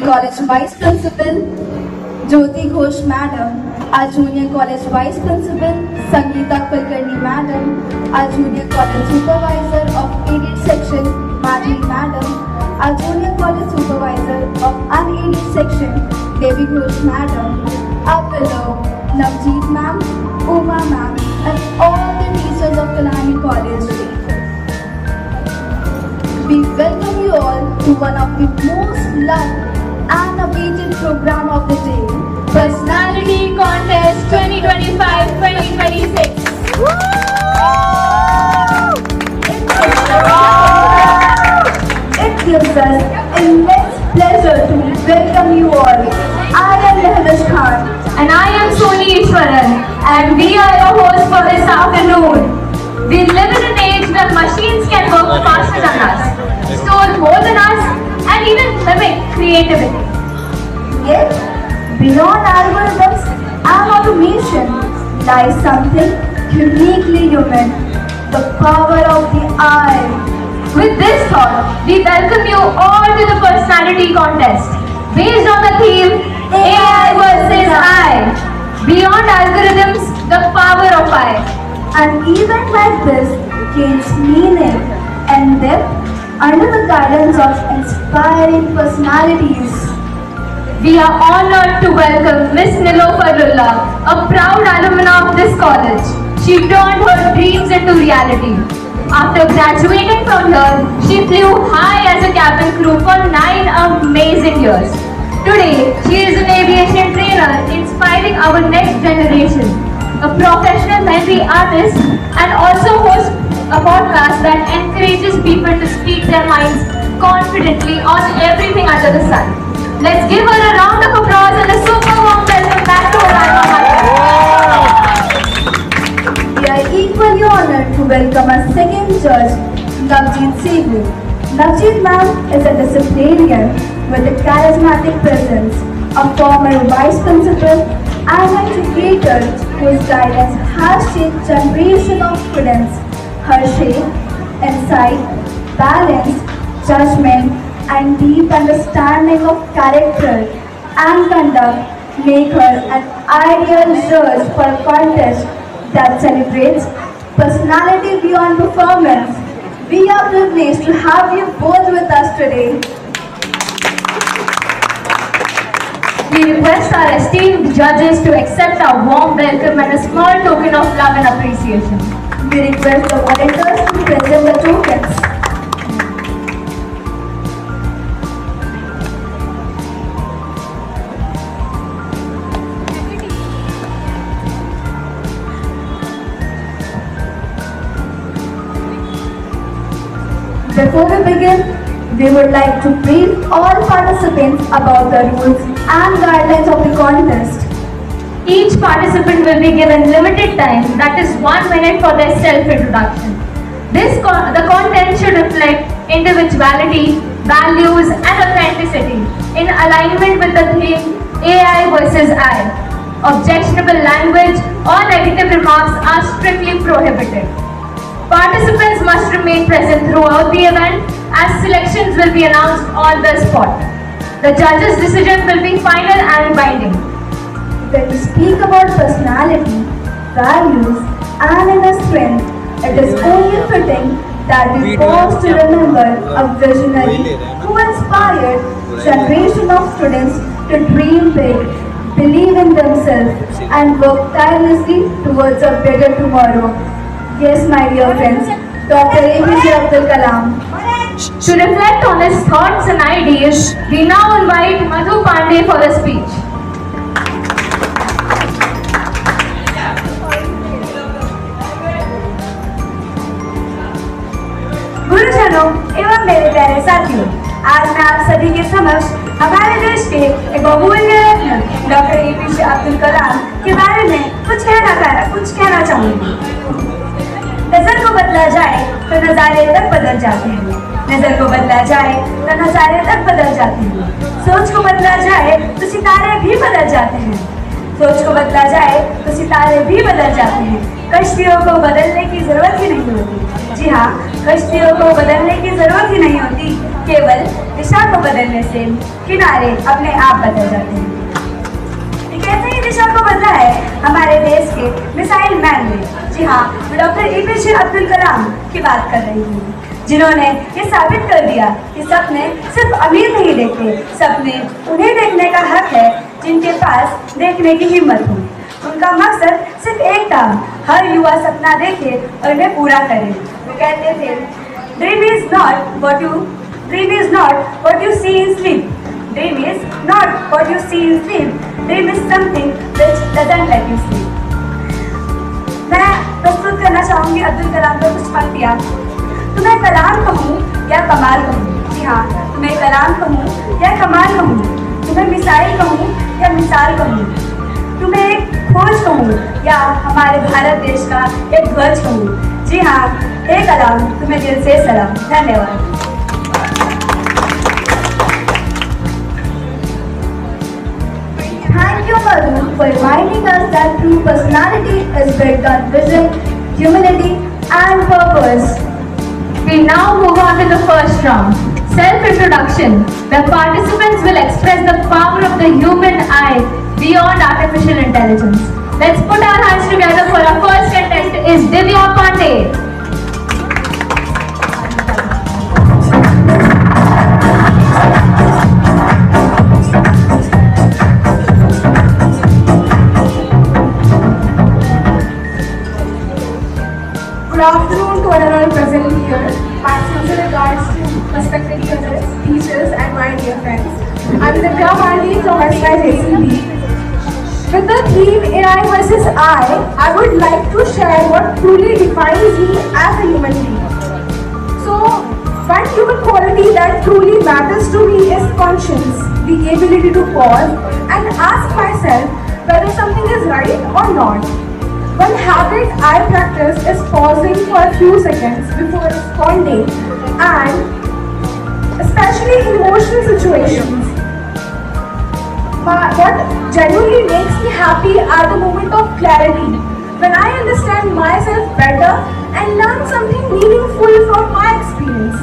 College Vice Principal Jyoti Ghosh Madam, our Junior College Vice Principal Sangeeta Kulkarni Madam, our Junior College Supervisor of 88 Section Madhuri Madam, our Junior College Supervisor of Unaided Section Devi Ghosh Madam, our below Navjeet Ma'am, Uma Ma'am, and all the teachers of Kalani College. We welcome you all to one of the most loved and awaited program of the day, Personality Contest 2025-2026. It gives us immense pleasure to welcome you all. I am Mehvesh Khan And I am Soni Ishwaran, and we are your hosts for this afternoon. We live in an age where machines can work faster than us, store more than us, and even mimic creativity. Yet, beyond algorithms and automation lies something uniquely human, the power of the eye. With this thought, we welcome you all to the Personality Contest, based on the theme AI versus I. Beyond algorithms, the power of I. An event like this gains meaning and depth under the guidance of inspiring personalities. We are honored to welcome Miss Nilofer Lulla, a proud alumna of this college. She turned her dreams into reality. After graduating from here, she flew high as a cabin crew for 9 amazing years. Today, she is an aviation trainer inspiring our next generation, a professional memory artist, and also hosts a podcast that encourages people to speak their minds confidently on everything under the sun. Let's give her a round of applause and a super warm welcome back to our alma mater. We are equally honored to welcome our second judge, Navjeet Segu. Navjeet ma'am is a disciplinarian with a charismatic presence, a former vice principal and an educator whose guidance has shaped generation of students. Her shape, insight, balance, judgment, and deep understanding of character and conduct make her an ideal judge for a contest that celebrates personality beyond performance. We are privileged to have you both with us today. We request our esteemed judges to accept our warm welcome and a small token of love and appreciation. We request the volunteers to present the tokens. Before we begin, we would like to brief all participants about the rules and guidelines of the contest. Each participant will be given limited time, that is 1 minute for their self-introduction. The content should reflect individuality, values and authenticity in alignment with the theme AI versus I. Objectionable language or negative remarks are strictly prohibited. Participants must remain present throughout the event as selections will be announced on the spot. The judges' decision will be final and binding. When we speak about personality, values, and inner strength, it is only fitting that we pause to remember a visionary who inspired generation of students to dream big, believe in themselves, and work tirelessly towards a better tomorrow. Yes, my dear friends, Dr. APJ Abdul Kalam. To reflect on his thoughts and ideas, we now invite Madhu Pandey for the speech. गुरुजनों एवं मेरे प्यारे साथियों, आज मैं आप सभी के समक्ष हमारे देश के एक बहुमूल्य रत्न डॉक्टर APJ अब्दुल कलाम के बारे में कुछ कहना चाहूंगी। नजर को बदला जाए तो नजारे तक बदल जाते हैं, नजर को बदला जाए तो नजारे तक बदल जाते हैं, सोच को बदला जाए तो सितारे भी बदल जाते हैं, सोच को बदला जाए तो सितारे भी बदल जाते हैं। कश्तियों को बदलने की जरूरत ही नहीं होती। जी हाँ, कश्तियों को बदलने की जरूरत ही नहीं होती, केवल दिशा को बदलने से किनारे अपने आप बदल जाते हैं। कैसे ही दिशा को बदला है हमारे देश के मिसाइल मैन ने। जी हाँ, मैं डॉक्टर APJ अब्दुल कलाम की बात कर रही हूँ, जिन्होंने ये साबित कर दिया कि सपने सिर्फ अमीर नहीं देखते, सपने उन्हें देखने का हक है जिनके पास देखने की हिम्मत हो। उनका मकसद सिर्फ एक था, हर युवा सपना देखे और उन्हें पूरा करे। वो कहते थे, dream is not what you see in sleep, dream is not what you see in sleep, dream is something which doesn't let you sleep. मैं प्रस्तुत करना चाहूंगी अब्दुल कलाम पर कुछ पंक्तियाँ। तुम्हें कलाम कहूँ या कमाल कहूँ, जी हाँ, तुम्हें कलाम कहूँ या कमाल कहूँ, तुम्हें मिसाइल कहूँ या मिसाल कहूँ, तुम्हें एक खोज कहूँ या हमारे भारत देश का एक ध्वज कहूँ। जी हाँ, हे कलाम, तुम्हें दिल से सलाम। धन्यवाद। Thank you, Madhu, for reminding us that true personality is built on vision, humility, and purpose. We now move on to the first round, self-introduction, where participants will express the power of the human eye beyond artificial intelligence. Let's put our hands together for our first contestant is Divya Pandey. Good afternoon to everyone present here. My sincere regards to respected guests, teachers, and my dear friends. I'm Divya Pandey from SYJCB. With the theme AI versus I would like to share what truly defines me as a human being. So, one human quality that truly matters to me is conscience, the ability to pause and ask myself whether something is right or not. One habit I practice is pausing for a few seconds before responding, and especially in emotional situations. What genuinely makes me happy are the moments of clarity, when I understand myself better and learn something meaningful from my experience.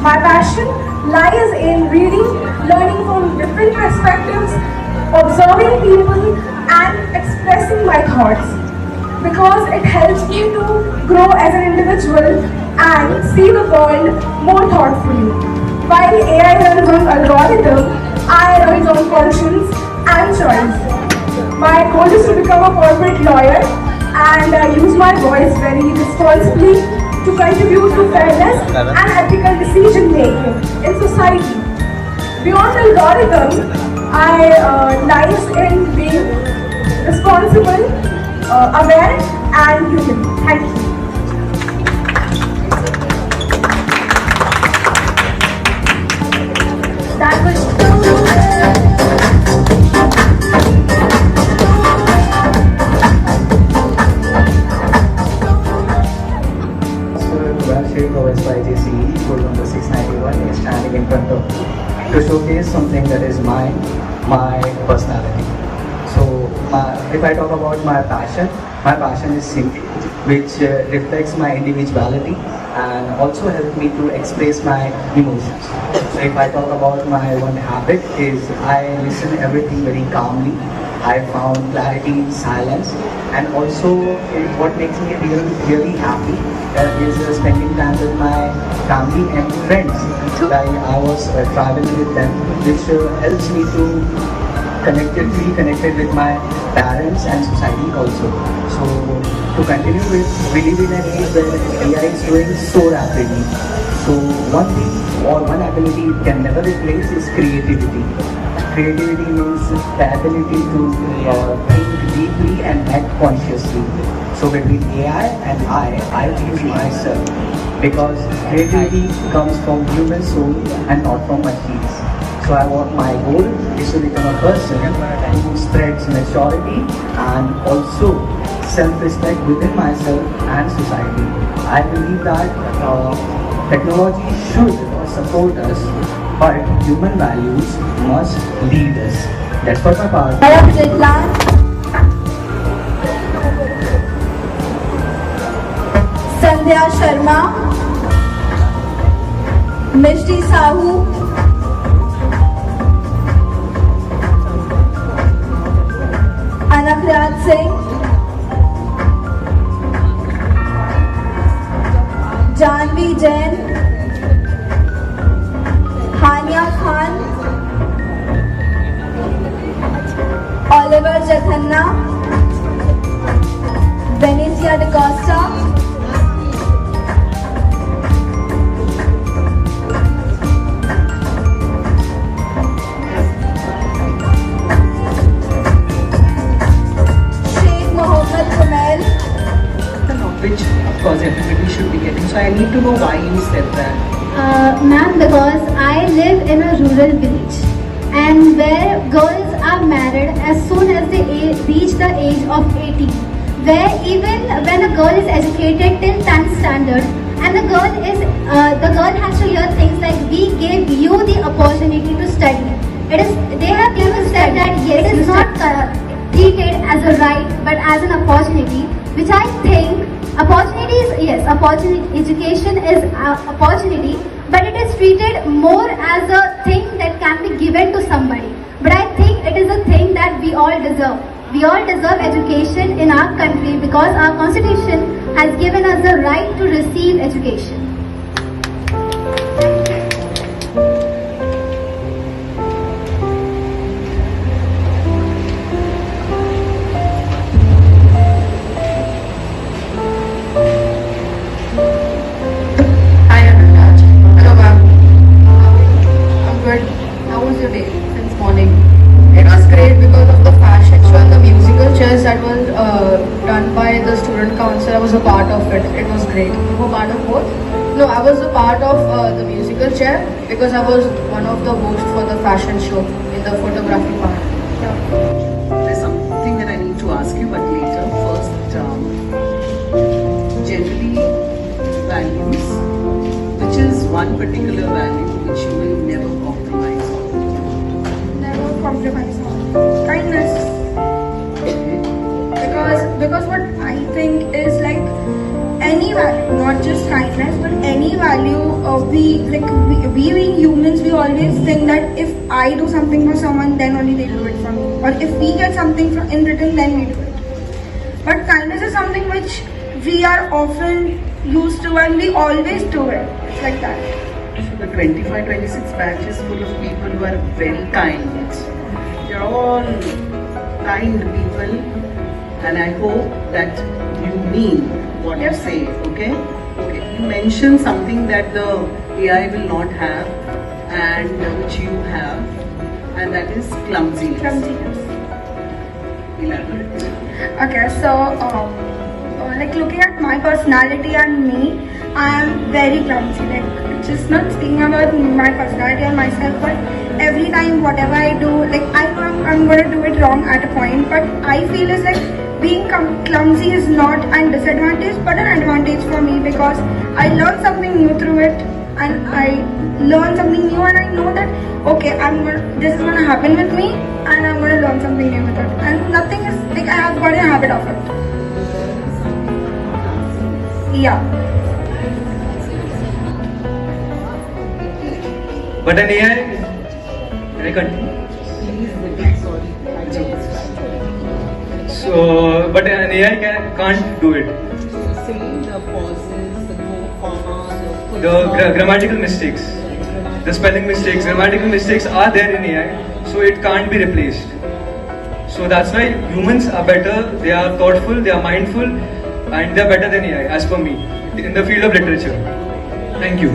My passion lies in reading, learning from different perspectives, observing people, and expressing my thoughts, because it helps me to grow as an individual and see the world more thoughtfully. While AI runs on algorithm, I run on conscience and choice. My goal is to become a corporate lawyer and use my voice very responsibly to contribute to fairness and ethical decision making in society. Beyond algorithm, I lies in being responsible, aware, and human. Thank you. That was of SYJCE, code number 691, is standing in front of to showcase something that is my personality. So, if I talk about my passion is singing, which reflects my individuality and also helps me to express my emotions. So, if I talk about my one habit is I listen everything very calmly. I found clarity in silence, and also what makes me really happy is spending time with my family and friends. Like I was traveling with them, which helps me to feel connected with my parents and society also. So to continue with, we live in an age where AI is growing so rapidly. So one thing or one ability it can never replace is creativity. Creativity means the ability to think deeply and act consciously. So between AI and I choose myself, because creativity comes from human soul and not from machines. So my goal is to become a person who spreads maturity and also self-respect within myself and society. I believe that technology should support us, but human values must lead us. That's what my part. Sandhya Sharma, Mishti Sahu, Anakhraj Singh, Janvi Jain, Hania Khan, Oliver Jathanna, Benicia da Costa, Sheikh Mohammed Kumail, which of course everybody should be getting. So I need to know why you said that. Ma'am, because I live in a rural village and where girls are married as soon as they reach the age of 18. Where even when a girl is educated till 10th standard and the girl has to hear things like we gave you the opportunity to study. They have given said that yes, it is not treated as a right but as an opportunity, which I think education is an opportunity, but it is treated more as a thing that can be given to somebody. But I think it is a thing that we all deserve. We all deserve education in our country because our constitution has given us the right to receive education. Hi, Anuraj. Hello, ma'am. I'm good. How was your day since morning? It was great because of the fashion show and the musical chairs that was done by the student council. I was a part of it. It was great. You were part of both? No, I was a part of the musical chair because I was one of the hosts for the fashion show in the photography part. There's something that I need to ask you, but later. First, generally values, which is one particular value which you will never compromise on. Never compromise on kindness. Because what I think is like any value, not just kindness, but any value. We being humans, we always think that if I do something for someone, then only they'll do it for me, or if we get something in return, then we do it. But kindness is something which we are often used to, and we always do it. It's like that. So the 25-26 batch is full of people who are very kind. They're all kind people, and I hope that you mean what you say. Okay. You mentioned something that the AI will not have, and which you have, and that is clumsiness. Clumsiness. Elaborate. Okay, so like looking at my personality and me, I am very clumsy. Like just not speaking about my personality and myself, but every time whatever I do, like I know I'm gonna do it wrong at a point, but I feel is like being clumsy is not a disadvantage but an advantage for me because I learn something new through it, and I learn something new, and I know that okay, this is gonna happen with me, and I'm gonna learn something new with it, and nothing is like I have got a habit of it. Yeah. But an AI, can I continue? So, but an AI can't do it. Saying the pauses, the no commas, The grammatical mistakes, the spelling mistakes, grammatical mistakes are there in AI, so it can't be replaced. So that's why humans are better, they are thoughtful, they are mindful, and they are better than AI, as per me, in the field of literature. Thank you.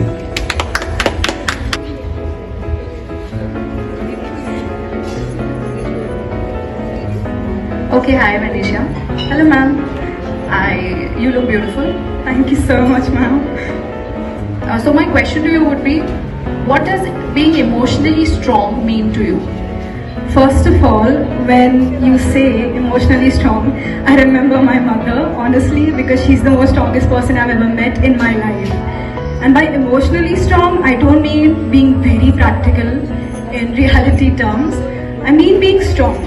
Okay, hi, Manisha. Hello, ma'am. You look beautiful. Thank you so much, ma'am. So my question to you would be, what does being emotionally strong mean to you? First of all, when you say emotionally strong, I remember my mother, honestly, because she's the most strongest person I've ever met in my life. And by emotionally strong, I don't mean being very practical in reality terms. I mean being strong.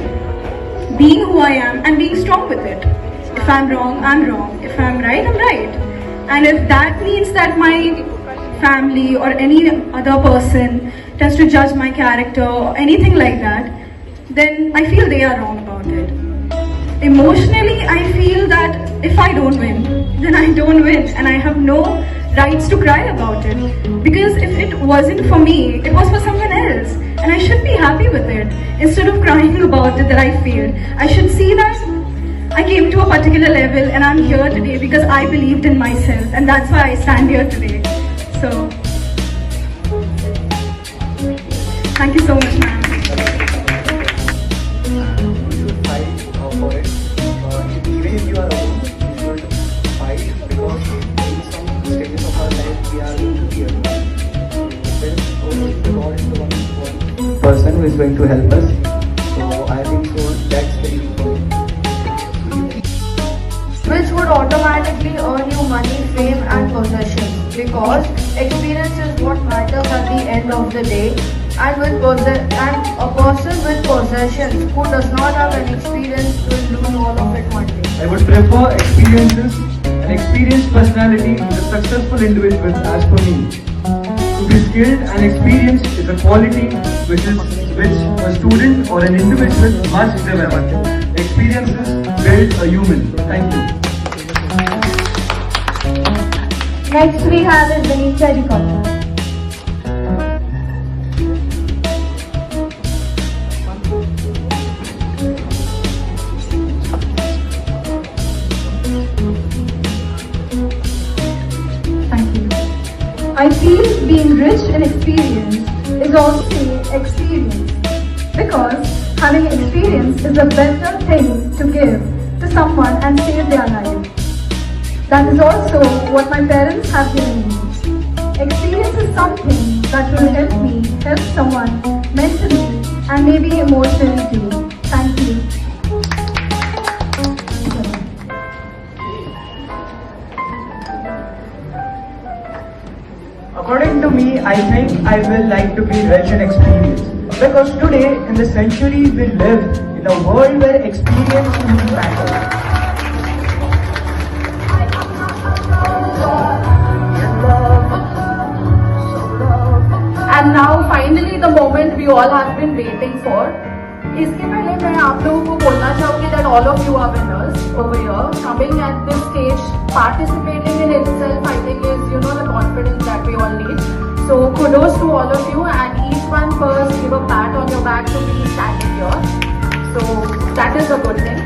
Being who I am and being strong with it. If I'm wrong, I'm wrong. If I'm right, I'm right. And if that means that my family or any other person tries to judge my character or anything like that, then I feel they are wrong about it. Emotionally, I feel that if I don't win, then I don't win and I have no rights to cry about it. Because if it wasn't for me, it was for someone else and I should be happy with it instead of crying about it that I failed. I should see that I came to a particular level and I'm here today because I believed in myself and that's why I stand here today. So, thank you so much, ma'am. You should fight for it. Even if you are alone, you should fight because in some stages of our life we are going to be alone. There is only God is the one person who is going to help us. So I think so that's very important. Which would automatically earn you money, fame and possessions, because experience is what matters at the end of the day. And a person with possessions who does not have an experience will lose all of it one day. I would prefer experiences. An experienced personality is a successful individual as per me. To be skilled and experienced is a quality which a student or an individual must develop. Experiences build a human. Thank you. Next we have is Venetia Ricotta. Thank you. I feel being rich in experience is also experience, because having experience is a better thing to give to someone and save their life. That is also what my parents have given me. Experience is something that will help me help someone mentally and maybe emotionally too. Thank you. According to me, I think I will like to be rich in experience. Because today, in the century we live, in a world where experience truly matters. And now finally the moment we all have been waiting for. इसके पहले मैं आप लोगों को बोलना चाहूँगी that all of you are winners over here. Coming at this stage, participating in itself, I think is the confidence that we all need. So kudos to all of you, and each one first give a pat on your back to be standing here. So that is a good thing.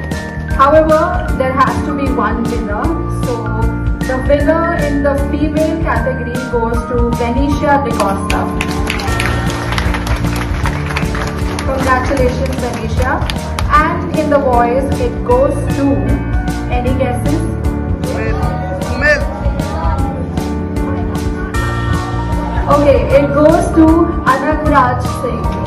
However, there has to be one winner. So the winner in the female category goes to Venetia Ricotta. Congratulations, Venetia. And in the boys, it goes to, any guesses? Okay, it goes to Anand Raj Singh.